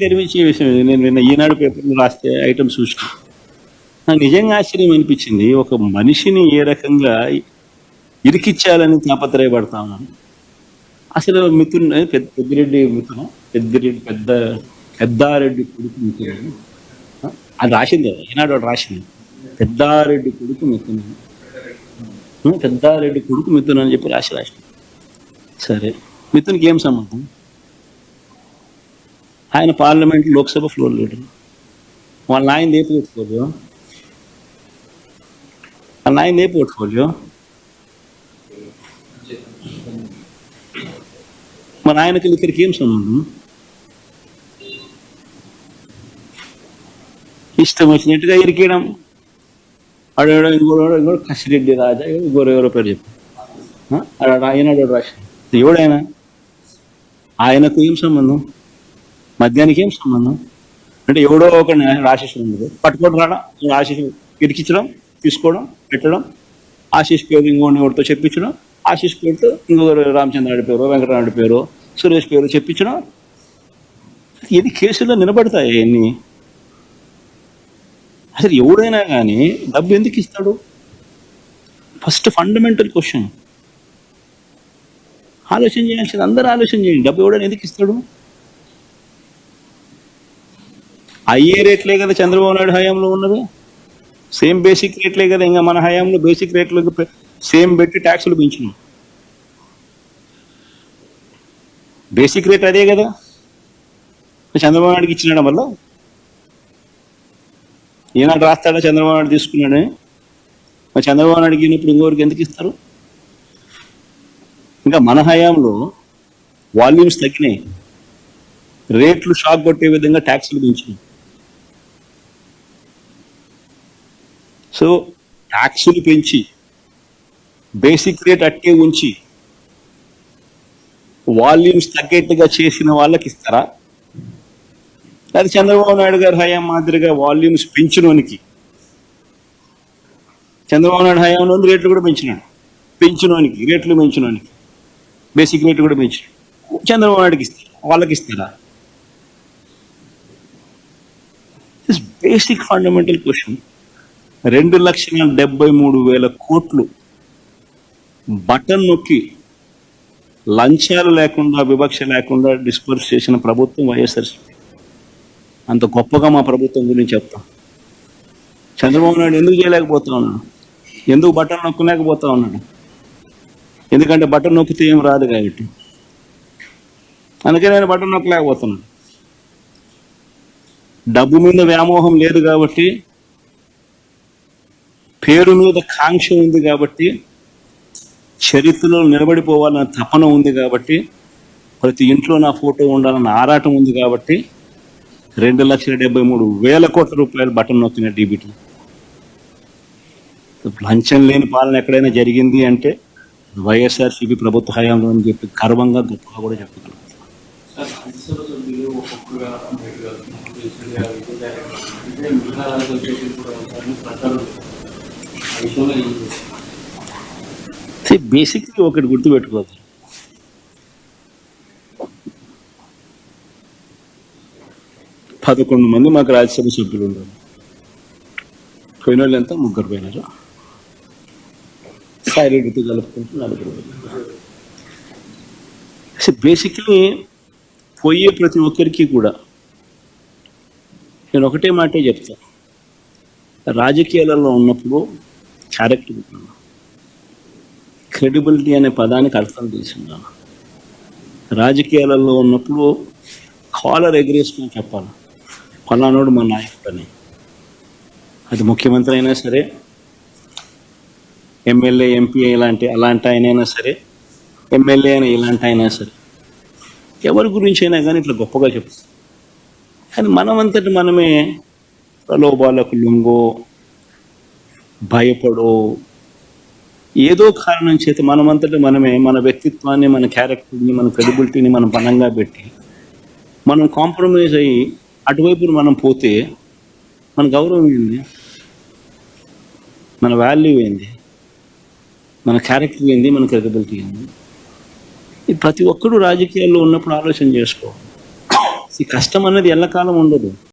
తెరిపించే విషయం ఇది. నేను నిన్న ఈనాడు పేపర్లో రాస్తే ఐటమ్స్ చూసిన నాకు నిజంగా ఆశ్చర్యం అనిపించింది. ఒక మనిషిని ఏ రకంగా ఇరికిచ్చాలని తాపత్రయపడతా ఉన్నాను. అసలు మిథున్ పెద్దిరెడ్డి మిథున పెద్దారెడ్డి కొడుకు మిథున అది రాసింది కదా ఈనాడు వాడు రాసింది. పెద్దారెడ్డి కొడుకు మిథున పెద్దారెడ్డి కొడుకు మిథున అని చెప్పి రాసి సరే మిథున్కి ఏం సంబంధం? ఆయన పార్లమెంట్ లోక్సభ ఫ్లోర్ లీడర్. వాళ్ళ నాయనది ఏ పోర్ట్ఫోలియో? వాళ్ళ నాయనది ఏ పోర్ట్ఫోలియో? మన ఆయనకి ఇక్కడికి ఏం సంబంధం? ఇష్టం వచ్చినట్టుగా ఇరికేయడం. అడగడం ఇంకోటి కసిరెడ్డి రాజా ఎవరో పేరు చెప్పు ఆయన రాసి ఎవడైనా ఆయనకు ఏం సంబంధం? మద్యానికి ఏం సంబంధం? అంటే ఎవడో ఒక ఆశీస్సు ఉండదు పట్టుకోవడం రావడం ఆశీస్సు ఇరికించడం తీసుకోవడం పెట్టడం ఆశీష్ పేరు ఇంకోటి ఎవరితో చెప్పించడం ఆశీష్ పేరుతో ఇంకొకరు రామచంద్రాడి పేరు వెంకటరాముడి పేరు సురేష్ పేరు చెప్పించడం. ఇది కేసుల్లో నిలబడతాయి ఎన్ని? అసలు ఎవడైనా కానీ డబ్బు ఎందుకు ఇస్తాడు? ఫస్ట్ ఫండమెంటల్ క్వశ్చన్ ఆలోచన చేయాల్సింది. అందరూ ఆలోచన చేయండి. డబ్బు ఎవడైనా ఎందుకు ఇస్తాడు? అయ్యే రేట్లే కదా చంద్రబాబు నాయుడు హయాంలో ఉన్నది. సేమ్ బేసిక్ రేట్లే కదా ఇంకా మన హయాంలో బేసిక్ రేట్లకు సేమ్ పెట్టి ట్యాక్సులు పెంచినాం. బేసిక్ రేట్ అదే కదా చంద్రబాబు నాయుడుకి ఇచ్చినడం వల్ల. ఈనాడు రాస్తాడా చంద్రబాబు నాయుడు తీసుకున్నాడని? మరి చంద్రబాబు నాయుడుకి ఇచ్చినప్పుడు ఇంకోరికి ఎందుకు ఇస్తారు? ఇంకా మన హయాంలో వాల్యూమ్స్ తగ్గినాయి, రేట్లు షాక్ కొట్టే విధంగా ట్యాక్సులు పెంచినాయి. సో ట్యాక్సులు పెంచి బేసిక్ రేట్ అట్టే ఉంచి వాల్యూమ్స్ తగ్గేట్టుగా చేసిన వాళ్ళకి ఇస్తారా? అది చంద్రబాబు నాయుడు గారి హయాం మాదిరిగా వాల్యూమ్స్ పెంచినోనికి చంద్రబాబు నాయుడు హయాంలో రేట్లు కూడా పెంచినోనికి రేట్లు పెంచినోనికి బేసిక్ రేట్లు కూడా పెంచినాడు. చంద్రబాబు నాయుడుకి ఇస్తారు, వాళ్ళకి ఇస్తారా? This basic fundamental question. 2,73,000 కోట్లు బటన్ నొక్కి లంచాలు లేకుండా వివక్ష లేకుండా డిస్పర్స్ చేసిన ప్రభుత్వం వైఎస్ఆర్సీపీ. అంత గొప్పగా మా ప్రభుత్వం గురించి చెప్తాం. చంద్రబాబు నాయుడు ఎందుకు చేయలేకపోతా ఉన్నాడు? ఎందుకు బటన్ నొక్కలేకపోతా ఉన్నాడు? ఎందుకంటే బటన్ నొక్కితే ఏం రాదు కాబట్టి. అందుకే నేను బటన్ నొక్కలేకపోతున్నాను. డబ్బు మీద వ్యామోహం లేదు కాబట్టి, పేరు మీద కాంక్ష ఉంది కాబట్టి, చరిత్రలో నిలబడిపోవాలన్న తపన ఉంది కాబట్టి, ప్రతి ఇంట్లో నా ఫోటో ఉండాలన్న ఆరాటం ఉంది కాబట్టి 2,73,000 కోట్ల రూపాయలు బటన్ నొక్కిన డీబీటీ. లంచం లేని పాలన ఎక్కడైనా జరిగింది అంటే వైఎస్ఆర్సీపీ ప్రభుత్వ హయాంలో అని చెప్పి గర్వంగా గొప్పగా కూడా చెప్పగలుగుతాం. బేసిక్లీ ఒకటి గుర్తుపెట్టుకోవాలి, పదకొండు మంది మాకు రాజ్యసభ సభ్యులు ఉన్నారు. పోయిన వాళ్ళు ఎంత? 3 పోయినారు. సాయిరెడ్డితో కలుపుకుంటూ 4 బేసిక్లీ పోయే ప్రతి ఒక్కరికి కూడా నేను ఒకటే మాటే చెప్తా. రాజకీయాలలో ఉన్నప్పుడు క్యారెక్టర్ ఉన్నాను, క్రెడిబిలిటీ అనే పదానికి అర్థం తీసుకున్నాను. రాజకీయాలలో ఉన్నప్పుడు కాలర్ ఎగరేసుకొని చెప్పాలి, ఫలానోడు మా నాయకుడు అని. అది ముఖ్యమంత్రి అయినా సరే, ఎమ్మెల్యే ఎంపీ అలాంటి ఆయనైనా సరే, ఎమ్మెల్యే అయినా ఇలాంటి అయినా సరే, ఎవరి గురించి అయినా కానీ ఇట్లా గొప్పగా చెప్తాం. కానీ మనమంతటి మనమే ప్రలోభాలకు లొంగో, భయపడో, ఏదో కారణం చేత మనమంతటి మనమే మన వ్యక్తిత్వాన్ని, మన క్యారెక్టర్ని, మన క్రెడిబిలిటీని మనం బలంగా పెట్టి మనం కాంప్రమైజ్ అయ్యి అటువైపు మనం పోతే మన గౌరవం ఏంది? మన వాల్యూ ఏంది? మన క్యారెక్టర్ ఏంది? మన క్రెడిబిలిటీ ఏంది? ఇది ప్రతి ఒక్కరూ రాజకీయాల్లో ఉన్నప్పుడు ఆలోచన చేసుకోవాలి. ఈ కష్టం అనేది ఎల్లకాలం ఉండదు.